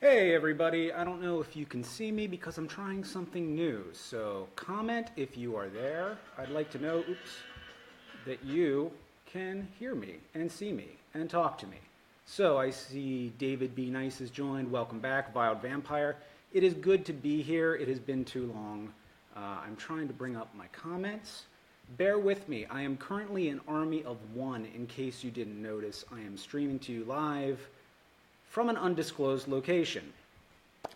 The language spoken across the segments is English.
Hey everybody, I don't know if you can see me because I'm trying something new. So comment if you are there. I'd like to know, that you can hear me and see me and talk to me. So I see David B. Nice has joined. Welcome back, Vile Vampire. It is good to be here. It has been too long. I'm trying to bring up my comments. Bear with me. I am currently an army of one in case you didn't notice. I am streaming to you live from an undisclosed location.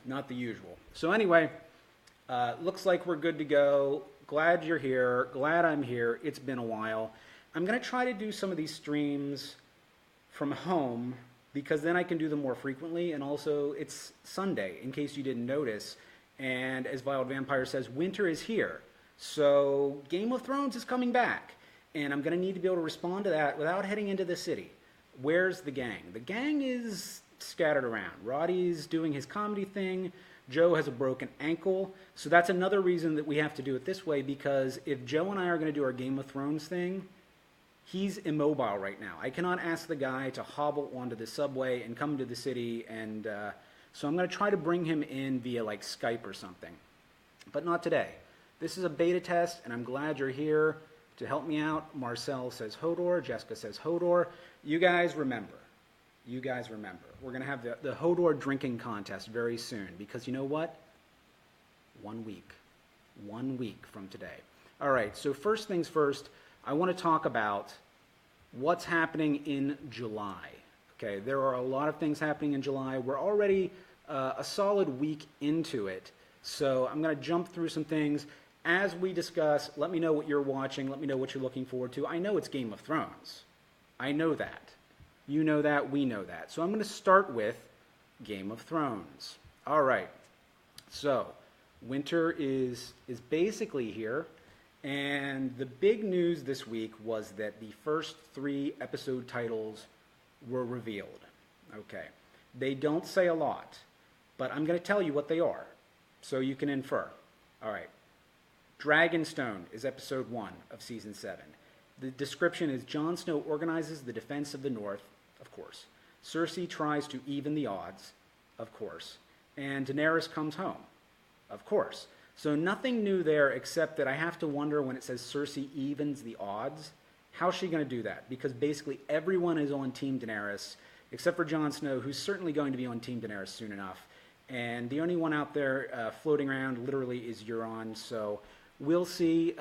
Not the usual. So anyway, looks like we're good to go. Glad you're here. Glad I'm here. It's been a while. I'm going to try to do some of these streams from home because then I can do them more frequently. And also, it's Sunday, in case you didn't notice. And as Vile Vampire says, winter is here. So Game of Thrones is coming back. And I'm going to need to be able to respond to that without heading into the city. Where's the gang? The gang is scattered around. Roddy's doing his comedy thing. Joe has a broken ankle. So that's another reason that we have to do it this way, because if Joe and I are going to do our Game of Thrones thing, he's immobile right now. I cannot ask the guy to hobble onto the subway and come to the city, and so I'm going to try to bring him in via like Skype or something. But not today. This is a beta test, and I'm glad you're here to help me out. Marcel says Hodor. Jessica says Hodor. You guys remember. We're going to have the Hodor drinking contest very soon, because you know what? 1 week. 1 week from today. All right, so first things first, I want to talk about what's happening in July. Okay, there are a lot of things happening in July. We're already a solid week into it, so I'm going to jump through some things. As we discuss, let me know what you're watching. Let me know what you're looking forward to. I know it's Game of Thrones. I know that. You know that. We know that. So I'm going to start with Game of Thrones. All right. So winter is basically here. And the big news this week was that the first 3 episode titles were revealed. Okay. They don't say a lot, but I'm going to tell you what they are so you can infer. All right. Dragonstone is episode 1 of season 7. The description is Jon Snow organizes the defense of the North, of course. Cersei tries to even the odds, of course. And Daenerys comes home, of course. So nothing new there, except that I have to wonder when it says Cersei evens the odds, how's she going to do that? Because basically everyone is on Team Daenerys, except for Jon Snow, who's certainly going to be on Team Daenerys soon enough. And the only one out there floating around literally is Euron, so we'll see.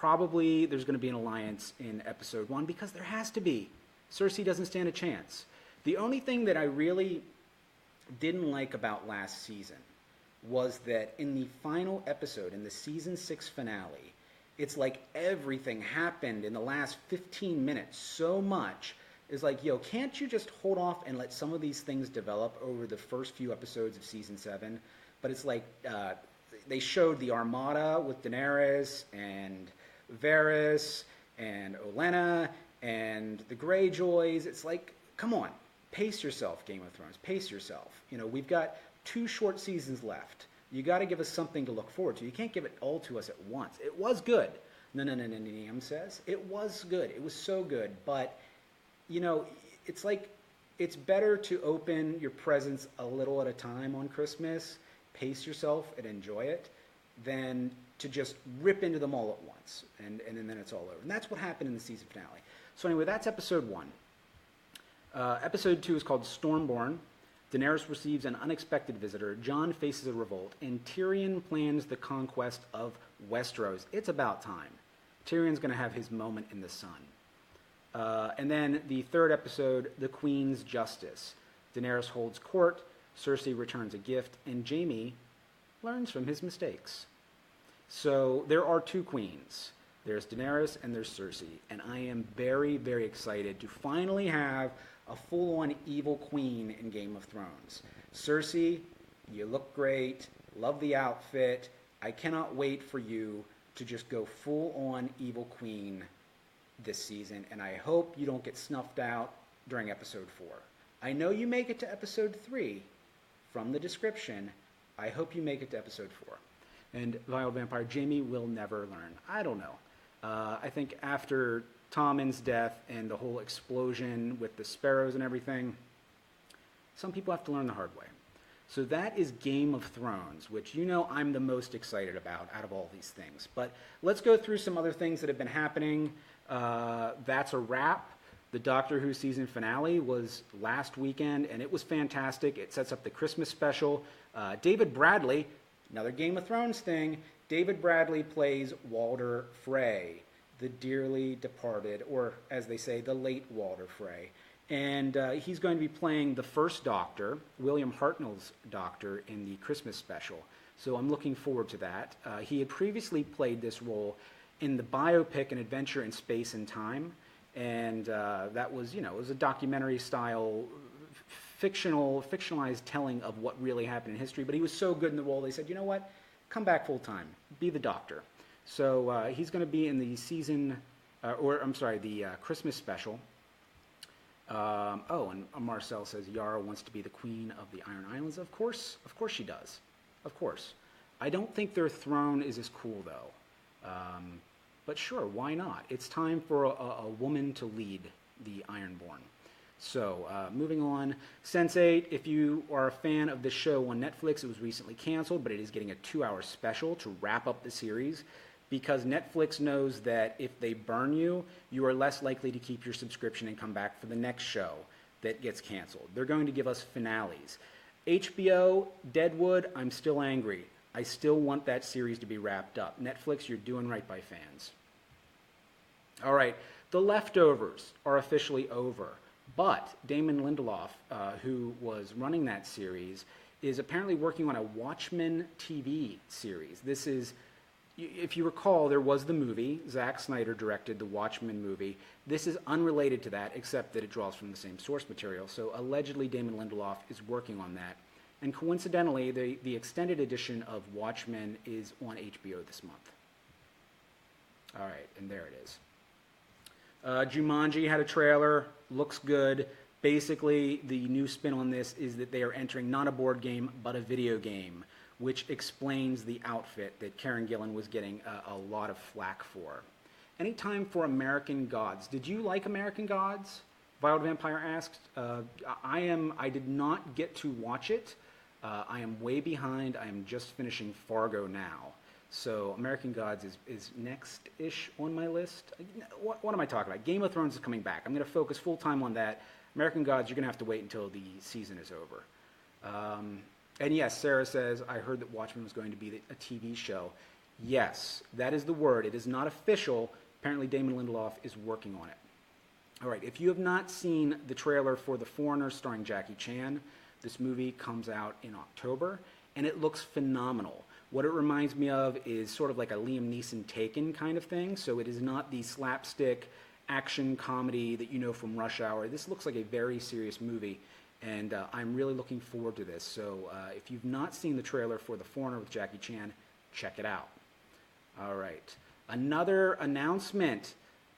Probably there's going to be an alliance in episode 1, because there has to be. Cersei doesn't stand a chance. The only thing that I really didn't like about last season was that in the final episode, in the season 6 finale, it's like everything happened in the last 15 minutes so much. It's like, yo, can't you just hold off and let some of these things develop over the first few episodes of season 7? But it's like they showed the Armada with Daenerys and Varys and Olenna and the Greyjoys. It's like, come on, pace yourself, Game of Thrones, pace yourself. You know, we've got 2 short seasons left. You got to give us something to look forward to. You can't give it all to us at once. It was good. No, Niam says. It was good. It was so good. But, you know, it's like, it's better to open your presents a little at a time on Christmas, pace yourself and enjoy it, than to just rip into them all at once. And then it's all over. And that's what happened in the season finale. So anyway, that's episode 1. Episode 2 is called Stormborn. Daenerys receives an unexpected visitor. Jon faces a revolt, and Tyrion plans the conquest of Westeros. It's about time. Tyrion's going to have his moment in the sun. And then the 3rd episode, The Queen's Justice. Daenerys holds court, Cersei returns a gift, and Jaime learns from his mistakes. So there are 2 queens. There's Daenerys and there's Cersei. And I am very, very excited to finally have a full-on evil queen in Game of Thrones. Cersei, you look great. Love the outfit. I cannot wait for you to just go full-on evil queen this season. And I hope you don't get snuffed out during episode 4. I know you make it to episode 3 from the description. I hope you make it to episode 4. And Vile Vampire, Jaime will never learn. I don't know. I think after Tommen's death and the whole explosion with the sparrows and everything, some people have to learn the hard way. So that is Game of Thrones, which you know I'm the most excited about out of all these things. But let's go through some other things that have been happening. That's a wrap. The Doctor Who season finale was last weekend, and it was fantastic. It sets up the Christmas special. David Bradley, another Game of Thrones thing, David Bradley plays Walder Frey, the dearly departed, or as they say, the late Walder Frey. And he's going to be playing the first Doctor, William Hartnell's Doctor, in the Christmas special. So I'm looking forward to that. He had previously played this role in the biopic An Adventure in Space and Time. And that was, it was a documentary-style, fictionalized telling of what really happened in history. But he was so good in the role, they said, you know what? Come back full-time. Be the Doctor. So he's going to be in the the Christmas special. And Marcel says Yara wants to be the queen of the Iron Islands. Of course she does. Of course. I don't think their throne is as cool, though. But sure, why not? It's time for a woman to lead the Ironborn. So, moving on. Sense8, if you are a fan of this show on Netflix, it was recently canceled, but it is getting a 2-hour special to wrap up the series, because Netflix knows that if they burn you, you are less likely to keep your subscription and come back for the next show that gets canceled. They're going to give us finales. HBO, Deadwood, I'm still angry. I still want that series to be wrapped up. Netflix, you're doing right by fans. All right, The Leftovers are officially over, but Damon Lindelof, who was running that series, is apparently working on a Watchmen TV series. This is, if you recall, there was the movie. Zack Snyder directed the Watchmen movie. This is unrelated to that, except that it draws from the same source material. So allegedly, Damon Lindelof is working on that. And coincidentally, the extended edition of Watchmen is on HBO this month. All right, and there it is. Jumanji had a trailer. Looks good. Basically, the new spin on this is that they are entering not a board game, but a video game, which explains the outfit that Karen Gillan was getting a lot of flack for. Any time for American Gods. Did you like American Gods? Violet Vampire asked. I did not get to watch it. I am way behind. I am just finishing Fargo now. So American Gods is next-ish on my list. What am I talking about? Game of Thrones is coming back. I'm going to focus full-time on that. American Gods, you're going to have to wait until the season is over. And yes, Sarah says, I heard that Watchmen was going to be a TV show. Yes, that is the word. It is not official. Apparently Damon Lindelof is working on it. All right, if you have not seen the trailer for The Foreigner starring Jackie Chan, this movie comes out in October, and it looks phenomenal. What it reminds me of is sort of like a Liam Neeson Taken kind of thing, so it is not the slapstick action comedy that you know from Rush Hour. This looks like a very serious movie, and I'm really looking forward to this. So if you've not seen the trailer for The Foreigner with Jackie Chan, check it out. All right. Another announcement.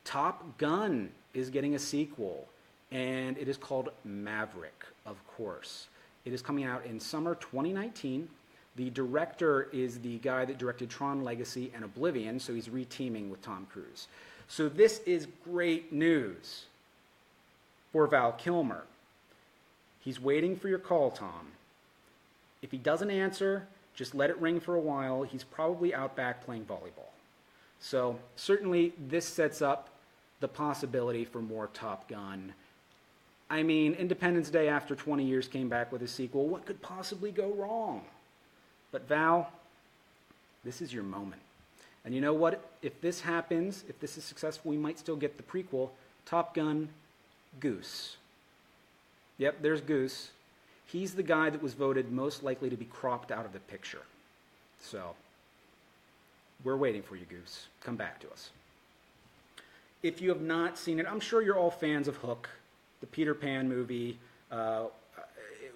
Top Gun is getting a sequel, and it is called Maverick, of course. It is coming out in summer 2019. The director is the guy that directed Tron Legacy and Oblivion, so he's reteaming with Tom Cruise. So this is great news for Val Kilmer. He's waiting for your call, Tom. If he doesn't answer, just let it ring for a while. He's probably out back playing volleyball. So certainly this sets up the possibility for more Top Gun. I mean, Independence Day after 20 years came back with a sequel. What could possibly go wrong? But Val, this is your moment. And you know what? If this happens, if this is successful, we might still get the prequel, Top Gun Goose. Yep, there's Goose. He's the guy that was voted most likely to be cropped out of the picture. So, we're waiting for you, Goose. Come back to us. If you have not seen it, I'm sure you're all fans of Hook, the Peter Pan movie. It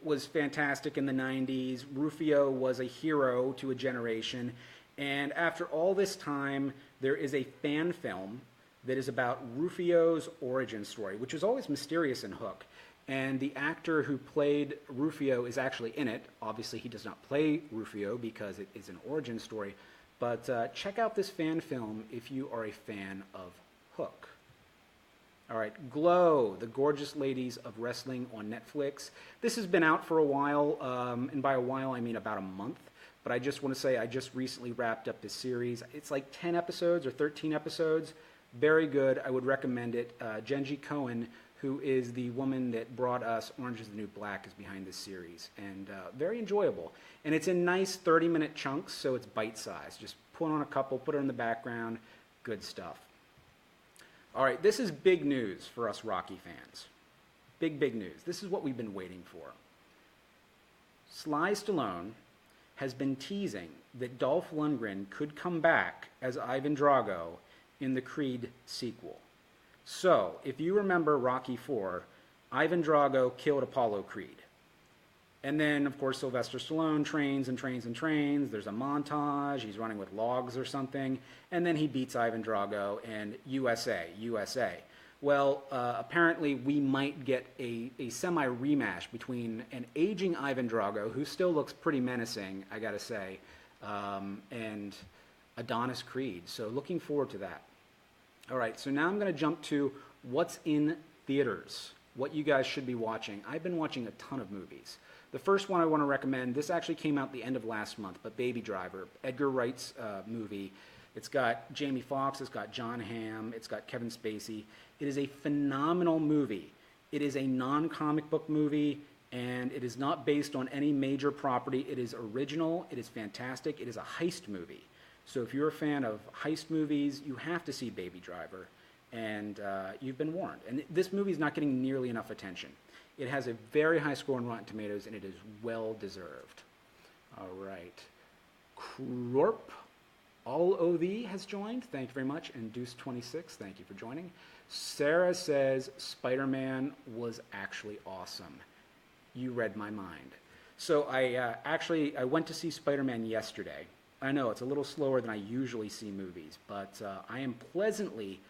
was fantastic in the 90s. Rufio was a hero to a generation. And after all this time, there is a fan film that is about Rufio's origin story, which was always mysterious in Hook. And the actor who played Rufio is actually in it. Obviously, he does not play Rufio because it is an origin story. But check out this fan film if you are a fan of Hook. All right, Glow, The Gorgeous Ladies of Wrestling on Netflix. This has been out for a while, and by a while I mean about a month. But I just want to say I just recently wrapped up this series. It's like 10 episodes or 13 episodes. Very good. I would recommend it. Genji Cohen, who is the woman that brought us Orange is the New Black, is behind this series. And very enjoyable. And it's in nice 30-minute chunks, so it's bite-sized. Just put on a couple, put it in the background. Good stuff. All right, this is big news for us Rocky fans. Big, big news. This is what we've been waiting for. Sly Stallone has been teasing that Dolph Lundgren could come back as Ivan Drago in the Creed sequel. So, if you remember Rocky IV, Ivan Drago killed Apollo Creed. And then, of course, Sylvester Stallone trains and trains and trains. There's a montage. He's running with logs or something. And then he beats Ivan Drago and USA. Well, apparently we might get a semi-rematch between an aging Ivan Drago, who still looks pretty menacing, I gotta say, and Adonis Creed. So looking forward to that. All right, so now I'm going to jump to what's in theaters, what you guys should be watching. I've been watching a ton of movies. The first one I want to recommend, this actually came out the end of last month, but Baby Driver, Edgar Wright's movie. It's got Jamie Foxx, it's got John Hamm, it's got Kevin Spacey. It is a phenomenal movie. It is a non-comic book movie, and it is not based on any major property. It is original, it is fantastic, it is a heist movie. So if you're a fan of heist movies, you have to see Baby Driver, and you've been warned. And this movie is not getting nearly enough attention. It has a very high score on Rotten Tomatoes, and it is well-deserved. All right. Krorp, All OV has joined. Thank you very much. And Deuce26, thank you for joining. Sarah says Spider-Man was actually awesome. You read my mind. So I went to see Spider-Man yesterday. I know it's a little slower than I usually see movies, but I am pleasantly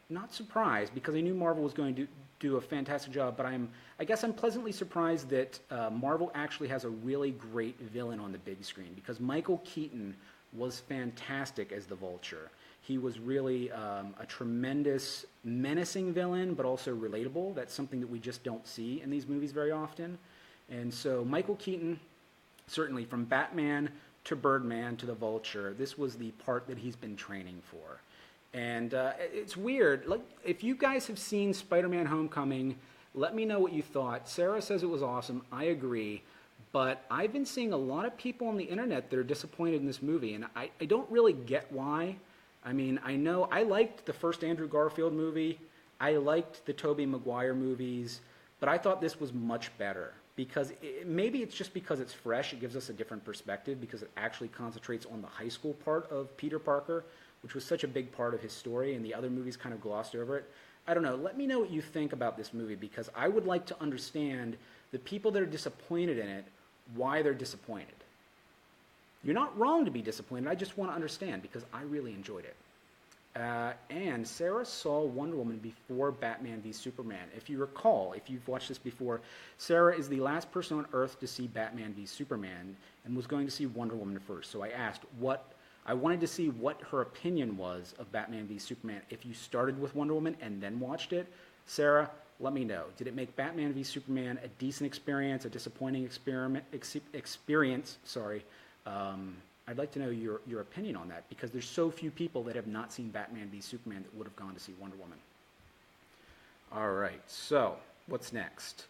not surprised, because I knew Marvel was going to do a fantastic job, but I guess I'm pleasantly surprised that Marvel actually has a really great villain on the big screen, because Michael Keaton was fantastic as the Vulture. He was really a tremendous, menacing villain, but also relatable. That's something that we just don't see in these movies very often. And so Michael Keaton, certainly from Batman to Birdman to the Vulture, this was the part that he's been training for. And it's weird. Like, if you guys have seen Spider-Man Homecoming, let me know what you thought. Sarah says it was awesome. I agree. But I've been seeing a lot of people on the internet that are disappointed in this movie, and I don't really get why. I mean, I know I liked the first Andrew Garfield movie. I liked the Tobey Maguire movies, but I thought this was much better. Because maybe it's just because it's fresh. It gives us a different perspective, because it actually concentrates on the high school part of Peter Parker, which was such a big part of his story, and the other movies kind of glossed over it. I don't know. Let me know what you think about this movie, because I would like to understand the people that are disappointed in it, why they're disappointed. You're not wrong to be disappointed. I just want to understand, because I really enjoyed it. And Sarah saw Wonder Woman before Batman v Superman. If you recall, if you've watched this before, Sarah is the last person on Earth to see Batman v Superman and was going to see Wonder Woman first. So I asked I wanted to see what her opinion was of Batman v Superman. If you started with Wonder Woman and then watched it, Sarah, let me know. Did it make Batman v Superman a decent experience, a disappointing experience? Sorry. I'd like to know your opinion on that, because there's so few people that have not seen Batman v Superman that would have gone to see Wonder Woman. All right, so what's next?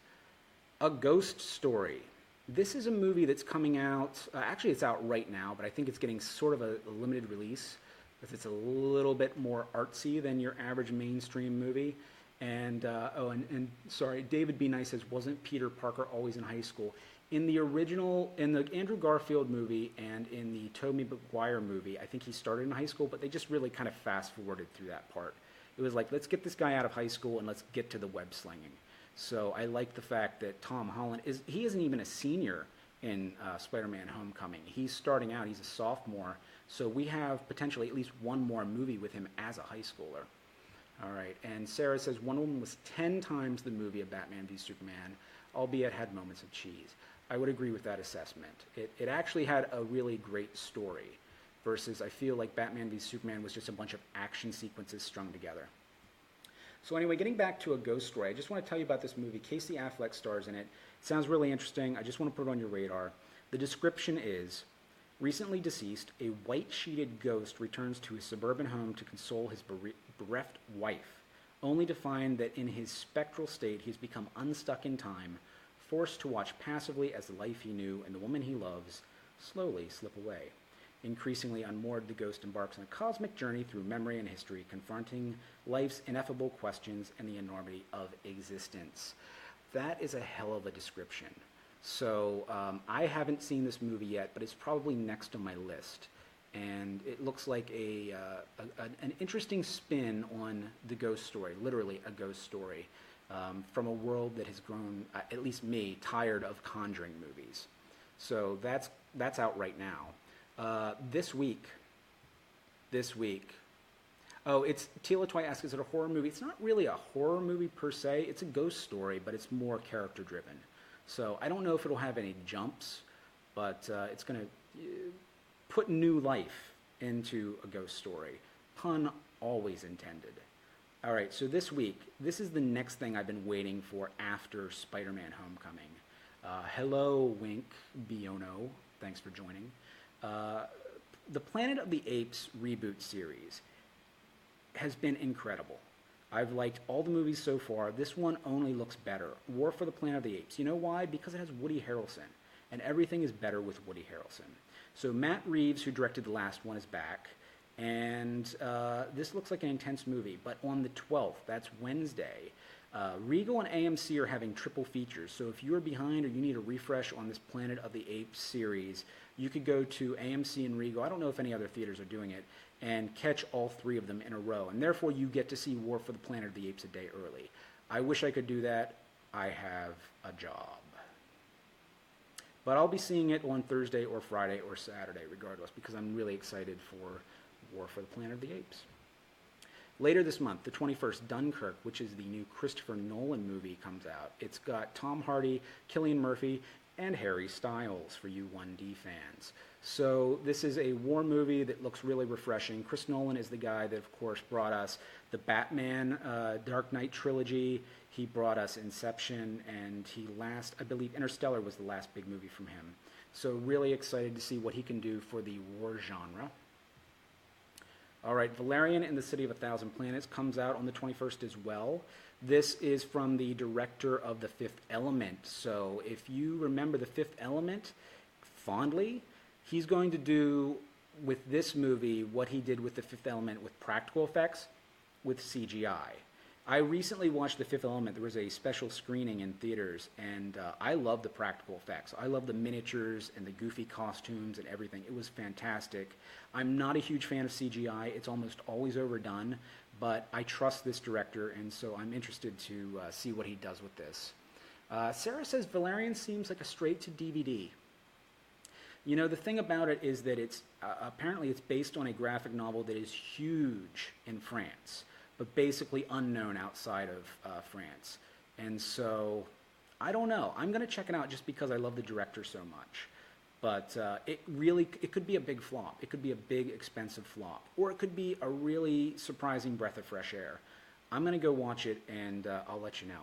A Ghost Story. This is a movie that's coming out, actually it's out right now, but I think it's getting sort of a limited release, because it's a little bit more artsy than your average mainstream movie. And sorry, David B. Nice says, wasn't Peter Parker always in high school? In the Andrew Garfield movie and in the Tobey Maguire movie, I think he started in high school, but they just really kind of fast-forwarded through that part. It was like, let's get this guy out of high school and let's get to the web slinging. So I like the fact that Tom Holland he isn't even a senior in Spider-Man Homecoming. He's starting out, he's a sophomore, so we have potentially at least one more movie with him as a high schooler. All right, and Sarah says Wonder Woman was 10 times the movie of Batman v Superman, albeit had moments of cheese. I would agree with that assessment. It actually had a really great story. versus I feel like Batman v Superman was just a bunch of action sequences strung together. So anyway, getting back to A Ghost Story, I just want to tell you about this movie. Casey Affleck stars in it. It sounds really interesting. I just want to put it on your radar. The description is, recently deceased, a white-sheeted ghost returns to his suburban home to console his bereft wife, only to find that in his spectral state he's become unstuck in time, forced to watch passively as the life he knew and the woman he loves slowly slip away. Increasingly unmoored, the ghost embarks on a cosmic journey through memory and history, confronting life's ineffable questions and the enormity of existence. That is a hell of a description. So I haven't seen this movie yet, but it's probably next on my list. And it looks like an interesting spin on the ghost story, literally a ghost story, from a world that has grown, at least me, tired of Conjuring movies. So that's out right now. This week, oh, it's Tila Twy asks, is it a horror movie? It's not really a horror movie per se. It's a ghost story, but it's more character driven. So I don't know if it'll have any jumps, but it's going to put new life into a ghost story. Pun always intended. All right, so this week, this is the next thing I've been waiting for after Spider-Man Homecoming. Hello, Wink Biono. Thanks for joining. The Planet of the Apes reboot series has been incredible. I've liked all the movies so far. This one only looks better. War for the Planet of the Apes. You know why? Because it has Woody Harrelson, and everything is better with Woody Harrelson. So Matt Reeves, who directed the last one, is back, and this looks like an intense movie. But on the 12th, that's Wednesday, Regal and AMC are having triple features. So if you're behind or you need a refresh on this Planet of the Apes series, you could go to AMC and Regal. I don't know if any other theaters are doing it, and catch all three of them in a row. And therefore, you get to see War for the Planet of the Apes a day early. I wish I could do that. I have a job. But I'll be seeing it on Thursday or Friday or Saturday, regardless, because I'm really excited for War for the Planet of the Apes. Later this month, the 21st, Dunkirk, which is the new Christopher Nolan movie, comes out. It's got Tom Hardy, Cillian Murphy, and Harry Styles for you 1D fans. So this is a war movie that looks really refreshing. Chris Nolan is the guy that, of course, brought us the Batman Dark Knight trilogy. He brought us Inception, and I believe Interstellar was the last big movie from him. So really excited to see what he can do for the war genre. All right, Valerian and the City of a Thousand Planets comes out on the 21st as well. This is from the director of The Fifth Element. So if you remember The Fifth Element fondly, he's going to do with this movie what he did with The Fifth Element with practical effects, with CGI. I recently watched The Fifth Element. There was a special screening in theaters, and I love the practical effects. I love the miniatures and the goofy costumes and everything. It was fantastic. I'm not a huge fan of CGI. It's almost always overdone, but I trust this director, and so I'm interested to see what he does with this. Sarah says Valerian seems like a straight-to-DVD. You know, the thing about it is that it's apparently it's based on a graphic novel that is huge in France, but basically unknown outside of France. And so, I don't know. I'm going to check it out just because I love the director so much. But it could be a big flop. It could be a big, expensive flop. Or it could be a really surprising breath of fresh air. I'm going to go watch it, and I'll let you know.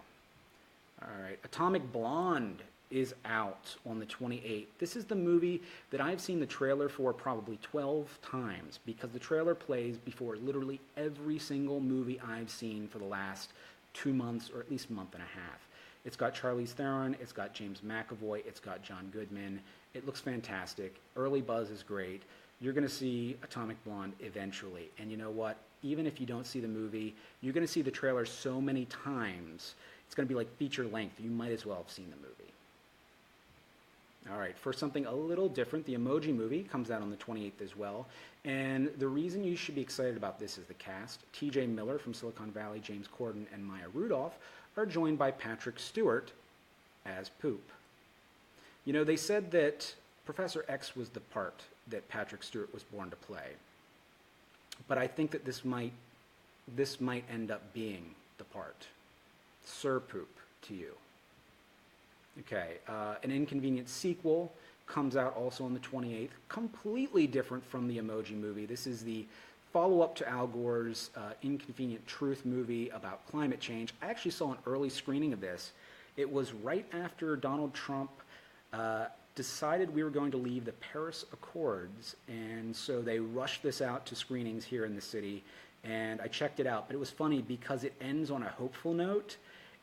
All right, Atomic Blonde is out on the 28th. This is the movie that I've seen the trailer for probably 12 times because the trailer plays before literally every single movie I've seen for the last 2 months or at least a month and a half. It's got Charlize Theron, it's got James McAvoy, it's got John Goodman. It looks fantastic. Early buzz is great. You're going to see Atomic Blonde eventually. And you know what? Even if you don't see the movie, you're going to see the trailer so many times, it's going to be like feature length. You might as well have seen the movie. All right, for something a little different, the Emoji Movie comes out on the 28th as well. And the reason you should be excited about this is the cast. TJ Miller from Silicon Valley, James Corden, and Maya Rudolph are joined by Patrick Stewart as Poop. You know, they said that Professor X was the part that Patrick Stewart was born to play. But I think that this might end up being the part. Sir Poop to you. Okay, an inconvenient sequel comes out also on the 28th. Completely different from the Emoji Movie. This is the follow-up to Al Gore's Inconvenient Truth movie about climate change. I actually saw an early screening of this. It was right after Donald Trump decided we were going to leave the Paris Accords, and so they rushed this out to screenings here in the city, and I checked it out. But it was funny because it ends on a hopeful note,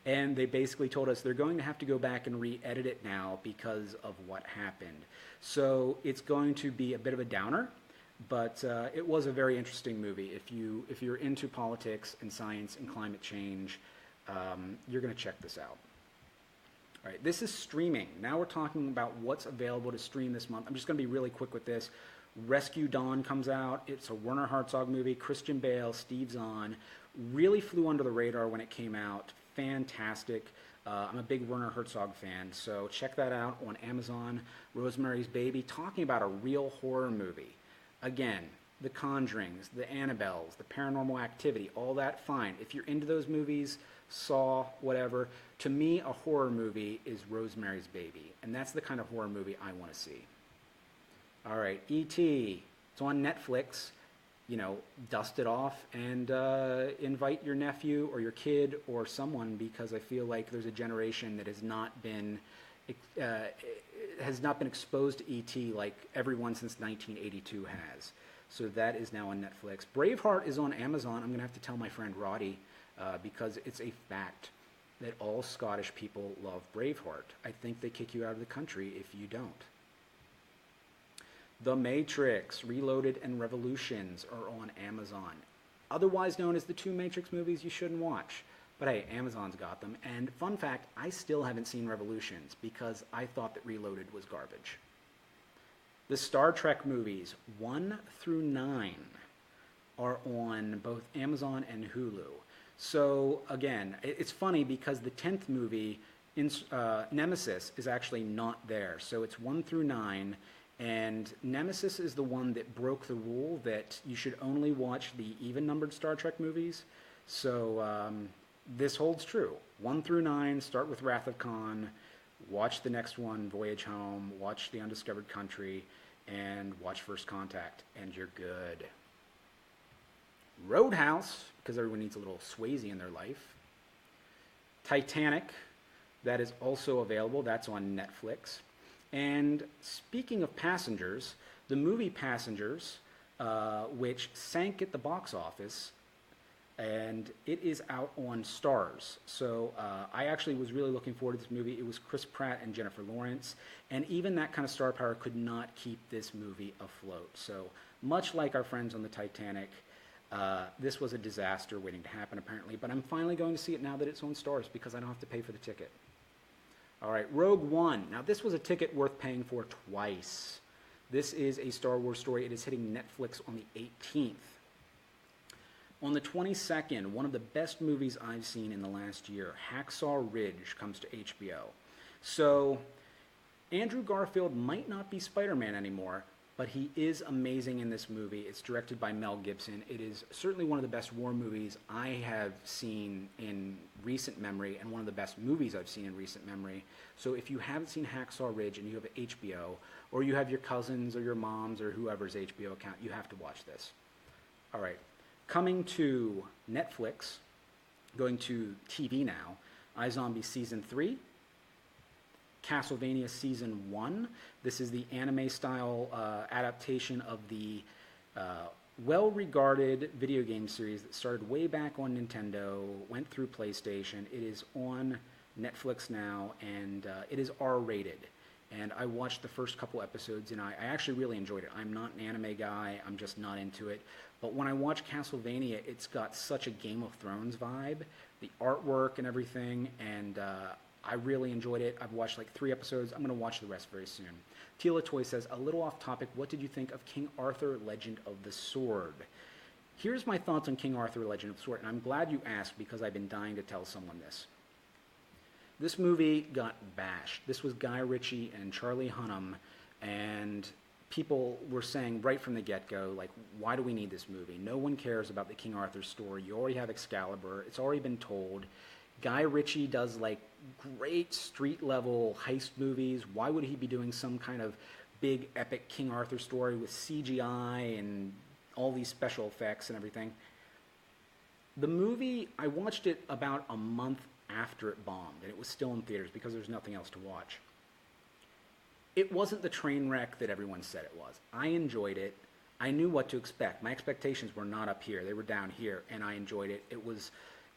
and they basically told us they're going to have to go back and re-edit it now because of what happened. So it's going to be a bit of a downer, but it was a very interesting movie. If you're into politics and science and climate change, you're going to check this out. All right, this is streaming. Now we're talking about what's available to stream this month. I'm just going to be really quick with this. Rescue Dawn comes out. It's a Werner Herzog movie. Christian Bale, Steve Zahn. Really flew under the radar when it came out. Fantastic. I'm a big Werner Herzog fan, so check that out on Amazon. Rosemary's Baby, talking about a real horror movie. Again, The Conjurings, the Annabelles, the Paranormal Activity, all that, fine. If you're into those movies, Saw, whatever, to me, a horror movie is Rosemary's Baby, and that's the kind of horror movie I want to see. All right, E.T., it's on Netflix. You know, dust it off and invite your nephew or your kid or someone, because I feel like there's a generation that has not been exposed to E.T. like everyone since 1982 has. So that is now on Netflix. Braveheart is on Amazon. I'm going to have to tell my friend Roddy because it's a fact that all Scottish people love Braveheart. I think they kick you out of the country if you don't. The Matrix, Reloaded and Revolutions are on Amazon. Otherwise known as the two Matrix movies you shouldn't watch. But hey, Amazon's got them. And fun fact, I still haven't seen Revolutions because I thought that Reloaded was garbage. The Star Trek movies, 1 through 9, are on both Amazon and Hulu. So again, it's funny because the 10th movie, Nemesis, is actually not there. So it's 1 through 9. And Nemesis is the one that broke the rule that you should only watch the even-numbered Star Trek movies. So this holds true. 1 through 9, start with Wrath of Khan, watch the next one, Voyage Home, watch The Undiscovered Country, and watch First Contact, and you're good. Roadhouse, because everyone needs a little Swayze in their life. Titanic, that is also available. That's on Netflix. And speaking of Passengers, the movie Passengers, which sank at the box office, and it is out on Starz. So I actually was really looking forward to this movie. It was Chris Pratt and Jennifer Lawrence, and even that kind of star power could not keep this movie afloat. So much like our friends on the Titanic, this was a disaster waiting to happen apparently, but I'm finally going to see it now that it's on Starz because I don't have to pay for the ticket. All right, Rogue One. Now, this was a ticket worth paying for twice. This is a Star Wars story. It is hitting Netflix on the 18th. On the 22nd, one of the best movies I've seen in the last year, Hacksaw Ridge, comes to HBO. So, Andrew Garfield might not be Spider-Man anymore, but he is amazing in this movie. It's directed by Mel Gibson. It is certainly one of the best war movies I have seen in recent memory, and one of the best movies I've seen in recent memory. So if you haven't seen Hacksaw Ridge and you have HBO, or you have your cousins or your moms or whoever's HBO account, you have to watch this. All right, coming to Netflix, going to TV now, iZombie Season 3, Castlevania Season 1. This is the anime-style adaptation of the well-regarded video game series that started way back on Nintendo, went through PlayStation. It is on Netflix now, and it is R-rated. And I watched the first couple episodes, and I actually really enjoyed it. I'm not an anime guy. I'm just not into it. But when I watch Castlevania, it's got such a Game of Thrones vibe, the artwork and everything, and I really enjoyed it. I've watched like 3 episodes. I'm going to watch the rest very soon. Tila Toy says, a little off topic, what did you think of King Arthur, Legend of the Sword? Here's my thoughts on King Arthur, Legend of the Sword, and I'm glad you asked because I've been dying to tell someone this. This movie got bashed. This was Guy Ritchie and Charlie Hunnam, and people were saying right from the get-go, like, why do we need this movie? No one cares about the King Arthur story. You already have Excalibur. It's already been told. Guy Ritchie does like great street level heist movies. Why would he be doing some kind of big epic King Arthur story with CGI and all these special effects and everything? The movie, I watched it about a month after it bombed, and it was still in theaters because there's nothing else to watch. It wasn't the train wreck that everyone said it was. I enjoyed it. I knew what to expect. My expectations were not up here. They were down here, and I enjoyed it. It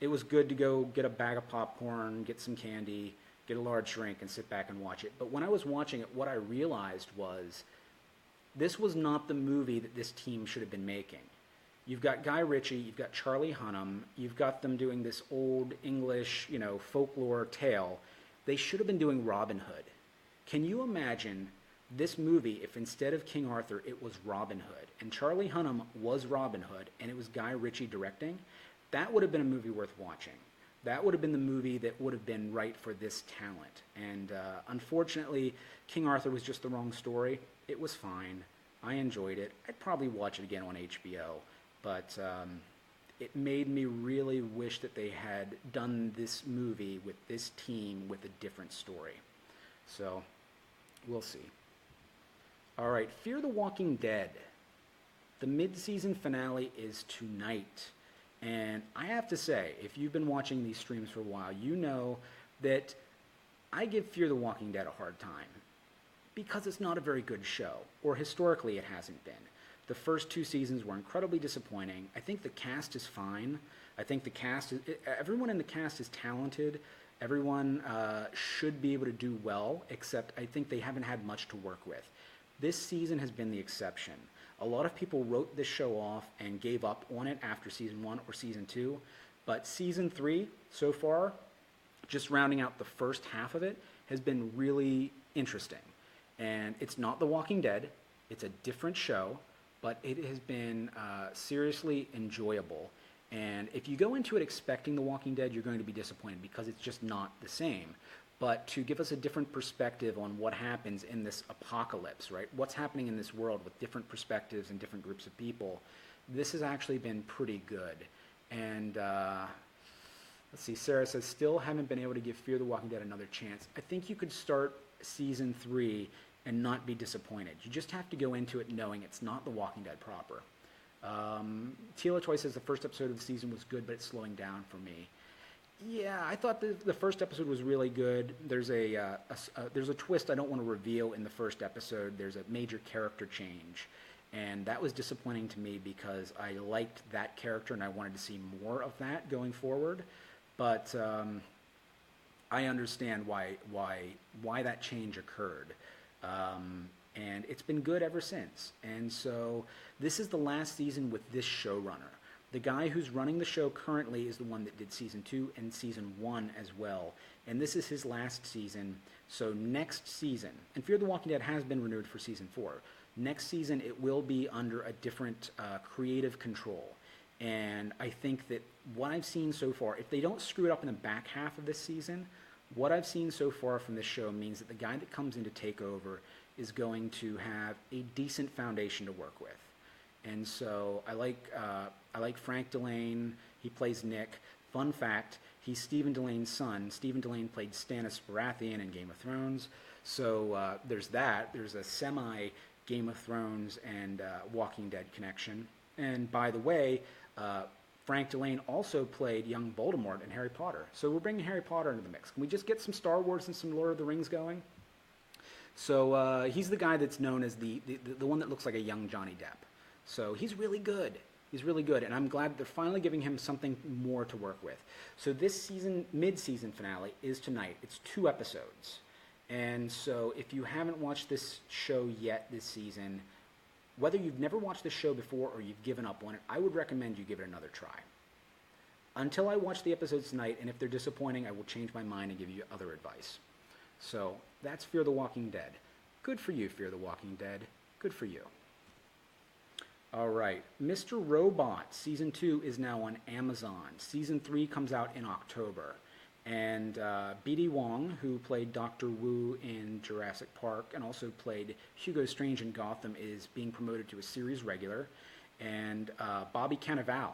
was good to go get a bag of popcorn, get some candy, get a large drink, and sit back and watch it. But when I was watching it, what I realized was this was not the movie that this team should have been making. You've got Guy Ritchie, you've got Charlie Hunnam, you've got them doing this old English, folklore tale. They should have been doing Robin Hood. Can you imagine this movie if instead of King Arthur, it was Robin Hood, and Charlie Hunnam was Robin Hood, and it was Guy Ritchie directing? That would have been a movie worth watching. That would have been the movie that would have been right for this talent. And unfortunately, King Arthur was just the wrong story. It was fine. I enjoyed it. I'd probably watch it again on HBO. But it made me really wish that they had done this movie with this team with a different story. So, we'll see. All right, Fear the Walking Dead. The mid-season finale is tonight. And I have to say, if you've been watching these streams for a while, you know that I give Fear the Walking Dead a hard time because it's not a very good show, or historically it hasn't been. The first 2 seasons were incredibly disappointing. I think the cast is fine. I think everyone in the cast is talented. Everyone should be able to do well, except I think they haven't had much to work with. This season has been the exception. A lot of people wrote this show off and gave up on it after season 1 or season 2, but season 3 so far, just rounding out the first half of it, has been really interesting. And it's not The Walking Dead. It's a different show, but it has been seriously enjoyable. And if you go into it expecting The Walking Dead, you're going to be disappointed because it's just not the same. But to give us a different perspective on what happens in this apocalypse, right? What's happening in this world with different perspectives and different groups of people, this has actually been pretty good. And let's see, Sarah says, still haven't been able to give Fear the Walking Dead another chance. I think you could start season 3 and not be disappointed. You just have to go into it knowing it's not The Walking Dead proper. Tila Toy says the first episode of the season was good, but it's slowing down for me. Yeah, I thought the first episode was really good. There's a twist I don't want to reveal in the first episode. There's a major character change, and that was disappointing to me because I liked that character and I wanted to see more of that going forward. But I understand why that change occurred. And it's been good ever since. And so this is the last season with this showrunner. The guy who's running the show currently is the one that did season 2 and season 1 as well. And this is his last season. So next season, and Fear the Walking Dead has been renewed for season 4. Next season, it will be under a different creative control. And I think that what I've seen so far, if they don't screw it up in the back half of this season, what I've seen so far from this show means that the guy that comes in to take over is going to have a decent foundation to work with. And so I like Frank Delane. He plays Nick. Fun fact, he's Stephen Delane's son. Stephen Delane played Stannis Baratheon in Game of Thrones. So there's that. There's a semi-Game of Thrones and Walking Dead connection. And by the way, Frank Delane also played young Voldemort in Harry Potter. So we're bringing Harry Potter into the mix. Can we just get some Star Wars and some Lord of the Rings going? So he's the guy that's known as the one that looks like a young Johnny Depp. So he's really good. He's really good, and I'm glad they're finally giving him something more to work with. So this season, mid-season finale is tonight. It's 2 episodes. And so if you haven't watched this show yet this season, whether you've never watched this show before or you've given up on it, I would recommend you give it another try. Until I watch the episodes tonight, and if they're disappointing, I will change my mind and give you other advice. So that's Fear the Walking Dead. Good for you, Fear the Walking Dead. Good for you. All right, Mr. Robot, Season 2 is now on Amazon. Season 3 comes out in October. And B.D. Wong, who played Dr. Wu in Jurassic Park and also played Hugo Strange in Gotham, is being promoted to a series regular. And Bobby Cannavale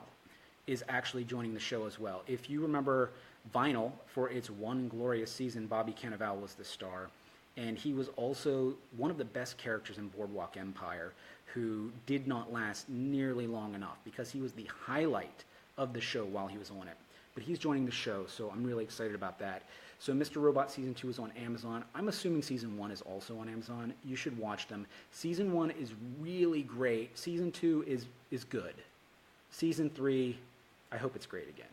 is actually joining the show as well. If you remember Vinyl, for its one glorious season, Bobby Cannavale was the star, and he was also one of the best characters in Boardwalk Empire, who did not last nearly long enough because he was the highlight of the show while he was on it. But he's joining the show, so I'm really excited about that. So Mr. Robot Season 2 is on Amazon. I'm assuming Season 1 is also on Amazon. You should watch them. Season 1 is really great. Season 2 is good. Season 3, I hope it's great again.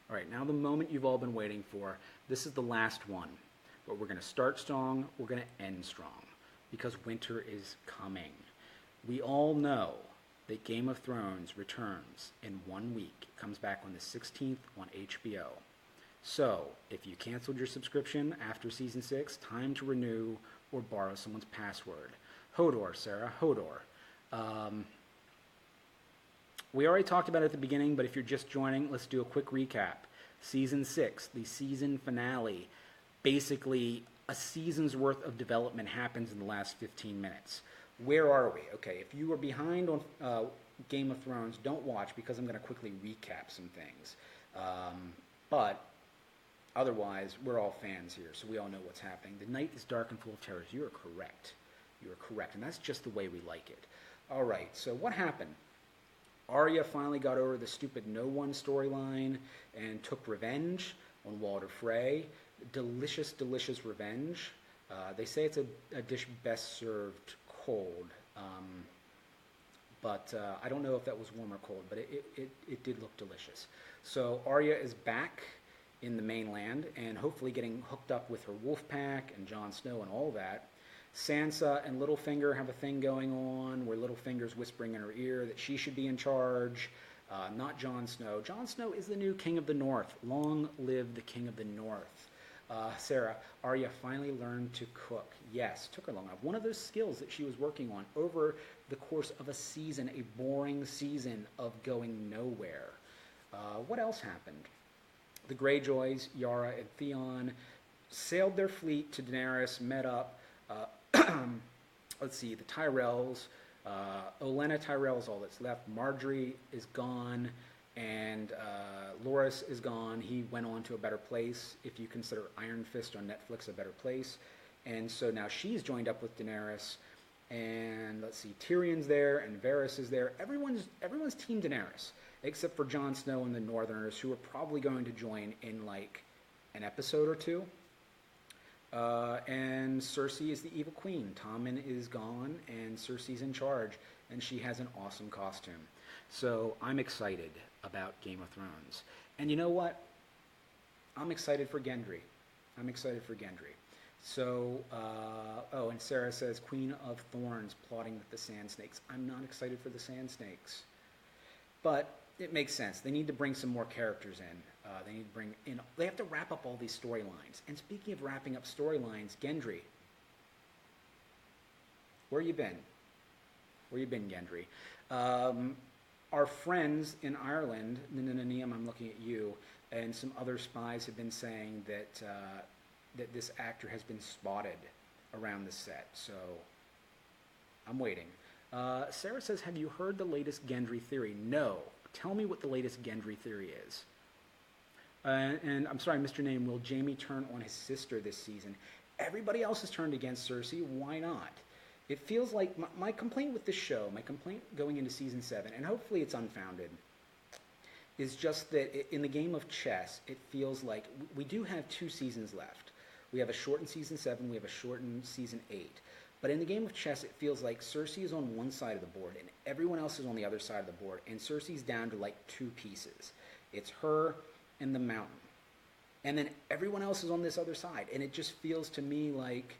All right, now the moment you've all been waiting for. This is the last one. But we're going to start strong. We're going to end strong. Because winter is coming. We all know that Game of Thrones returns in 1 week. It comes back on the 16th on HBO. So, if you canceled your subscription after Season 6, time to renew or borrow someone's password. Hodor, Sarah, Hodor. We already talked about it at the beginning, but if you're just joining, let's do a quick recap. Season 6, the season finale. Basically, a season's worth of development happens in the last 15 minutes. Where are we? Okay, if you are behind on Game of Thrones, don't watch because I'm going to quickly recap some things. But otherwise, we're all fans here, so we all know what's happening. The night is dark and full of terrors. You are correct. You are correct, and that's just the way we like it. All right, so what happened? Arya finally got over the stupid no one storyline and took revenge on Walder Frey. Delicious, delicious revenge. They say it's a dish best served cold, but I don't know if that was warm or cold, but it did look delicious. So Arya is back in the mainland and hopefully getting hooked up with her wolf pack and Jon Snow and all that. Sansa and Littlefinger have a thing going on where Littlefinger's whispering in her ear that she should be in charge, not Jon Snow. Jon Snow is the new King of the North. Long live the King of the North. Sarah, Arya finally learned to cook. Yes, took her long enough. One of those skills that she was working on over the course of a season, a boring season of going nowhere. What else happened? The Greyjoys, Yara and Theon, sailed their fleet to Daenerys, met up. Let's see, the Tyrells. Olenna Tyrell is all that's left. Marjorie is gone. And Loras is gone. He went on to a better place, if you consider Iron Fist on Netflix a better place. And so now she's joined up with Daenerys. And let's see, Tyrion's there and Varys is there. Everyone's Team Daenerys, except for Jon Snow and the Northerners, who are probably going to join in like an episode or two. And Cersei is the evil queen. Tommen is gone and Cersei's in charge. And she has an awesome costume. So I'm excited about Game of Thrones. And you know what? I'm excited for Gendry. So, and Sarah says, Queen of Thorns plotting with the Sand Snakes. I'm not excited for the Sand Snakes. But it makes sense. They need to bring some more characters in. They have to wrap up all these storylines. And speaking of wrapping up storylines, Gendry. Where you been? Gendry? Our friends in Ireland, Niam, I'm looking at you, and some other spies have been saying that that this actor has been spotted around the set. So I'm waiting. Sarah says, have you heard the latest Gendry theory? No. Tell me what the latest Gendry theory is. And I'm sorry, Mr. Name, will Jaime turn on his sister this season? Everybody else has turned against Cersei. Why not? It feels like my complaint with this show, my complaint going into season 7, and hopefully it's unfounded, is just that in the game of chess, it feels like we do have 2 seasons left. We have a shortened season 7, we have a shortened season 8. But in the game of chess, it feels like Cersei is on one side of the board and everyone else is on the other side of the board, and Cersei's down to like 2 pieces. It's her and the mountain. And then everyone else is on this other side, and it just feels to me like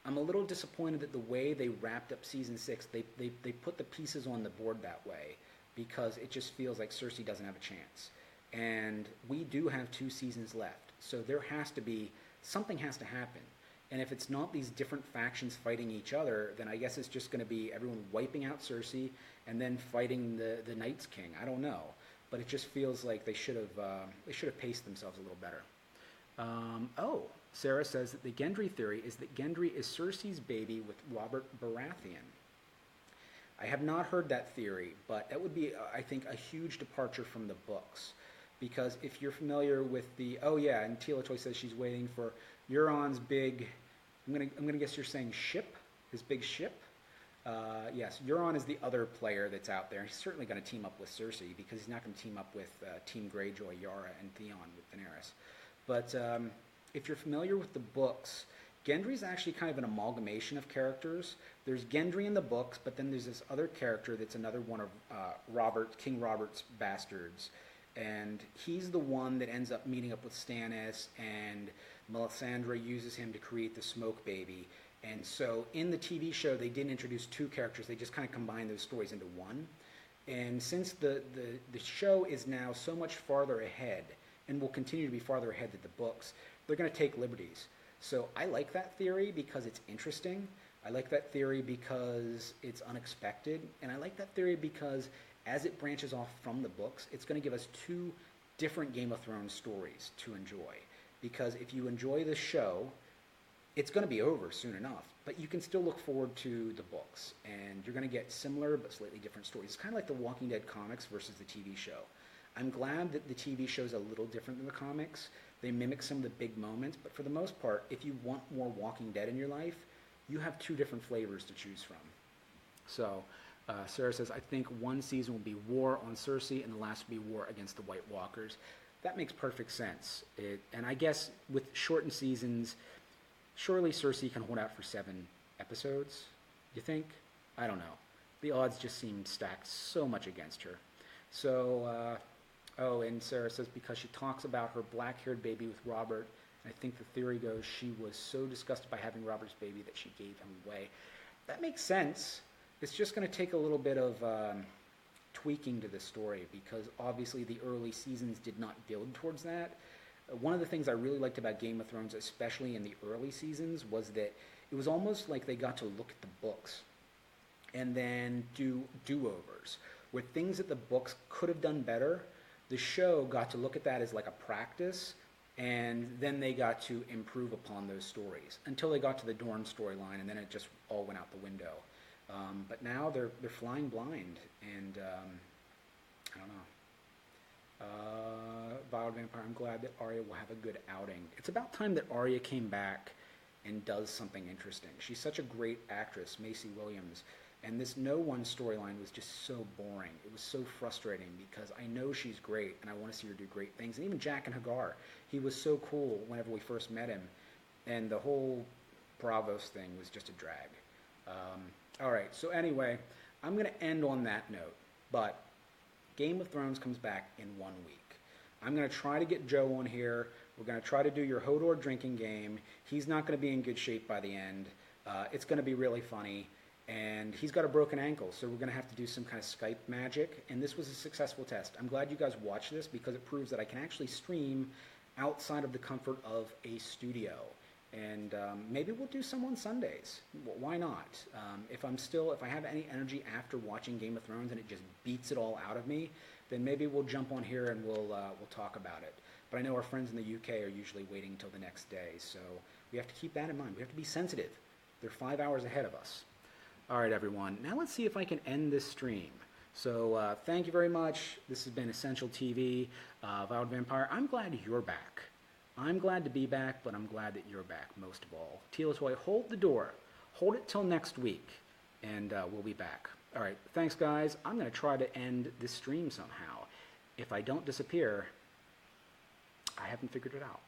I'm a little disappointed that the way they wrapped up season 6, they put the pieces on the board that way, because it just feels like Cersei doesn't have a chance. And we do have 2 seasons left, so something has to happen. And if it's not these different factions fighting each other, then I guess it's just going to be everyone wiping out Cersei and then fighting the Night's King. I don't know, but it just feels like they should have paced themselves a little better. Sarah says that the Gendry theory is that Gendry is Cersei's baby with Robert Baratheon. I have not heard that theory, but that would be, I think, a huge departure from the books. Because if you're familiar with the, oh yeah, and Tila Toy says she's waiting for Euron's big, I'm gonna guess you're saying ship, his big ship. Yes, Euron is the other player that's out there. He's certainly going to team up with Cersei because he's not going to team up with Team Greyjoy, Yara, and Theon with Daenerys. But if you're familiar with the books, Gendry is actually kind of an amalgamation of characters. There's Gendry in the books, but then there's this other character that's another one of King Robert's bastards. And he's the one that ends up meeting up with Stannis, and Melisandre uses him to create the Smoke Baby. And so in the TV show, they didn't introduce two characters. They just kind of combined those stories into one. And since the show is now so much farther ahead, and will continue to be farther ahead than the books, they're going to take liberties. So I like that theory because it's interesting. I like that theory because it's unexpected. And I like that theory because as it branches off from the books, it's going to give us two different Game of Thrones stories to enjoy. Because if you enjoy the show, it's going to be over soon enough, but you can still look forward to the books, and you're going to get similar but slightly different stories. It's kind of like the Walking Dead comics versus the TV show. I'm glad that the TV show is a little different than the comics. They mimic some of the big moments, but for the most part, if you want more Walking Dead in your life, you have two different flavors to choose from. So, Sarah says, I think one season will be war on Cersei, and the last will be war against the White Walkers. That makes perfect sense. And I guess with shortened seasons, surely Cersei can hold out for 7 episodes, you think? I don't know. The odds just seem stacked so much against her. So, and Sarah says because she talks about her black-haired baby with Robert, I think the theory goes she was so disgusted by having Robert's baby that she gave him away. That makes sense. It's just going to take a little bit of tweaking to the story because obviously the early seasons did not build towards that. One of the things I really liked about Game of Thrones, especially in the early seasons, was that it was almost like they got to look at the books and then do do-overs. Where things that the books could have done better, the show got to look at that as like a practice, and then they got to improve upon those stories until they got to the Dorne storyline, and then it just all went out the window. But now they're flying blind, and I don't know. Violet Vampire, I'm glad that Arya will have a good outing. It's about time that Arya came back and does something interesting. She's such a great actress, Maisie Williams, and this No One storyline was just so boring. It was so frustrating because I know she's great and I want to see her do great things. And even Jack and Hagar, he was so cool whenever we first met him, and the whole Bravos thing was just a drag. All right, so anyway, I'm going to end on that note, but Game of Thrones comes back in 1 week. I'm going to try to get Joe on here. We're going to try to do your Hodor drinking game. He's not going to be in good shape by the end. It's going to be really funny. And he's got a broken ankle, so we're going to have to do some kind of Skype magic. And this was a successful test. I'm glad you guys watched this because it proves that I can actually stream outside of the comfort of a studio. And maybe we'll do some on Sundays. Why not? If I have any energy after watching Game of Thrones and it just beats it all out of me, then maybe we'll jump on here and we'll talk about it. But I know our friends in the UK are usually waiting until the next day, so we have to keep that in mind. We have to be sensitive. They're 5 hours ahead of us. All right, everyone. Now let's see if I can end this stream. So thank you very much. This has been Essential TV, Violet Vampire. I'm glad you're back. I'm glad to be back, but I'm glad that you're back most of all. Tila Toy, hold the door. Hold it till next week, and we'll be back. All right, thanks, guys. I'm going to try to end this stream somehow. If I don't disappear, I haven't figured it out.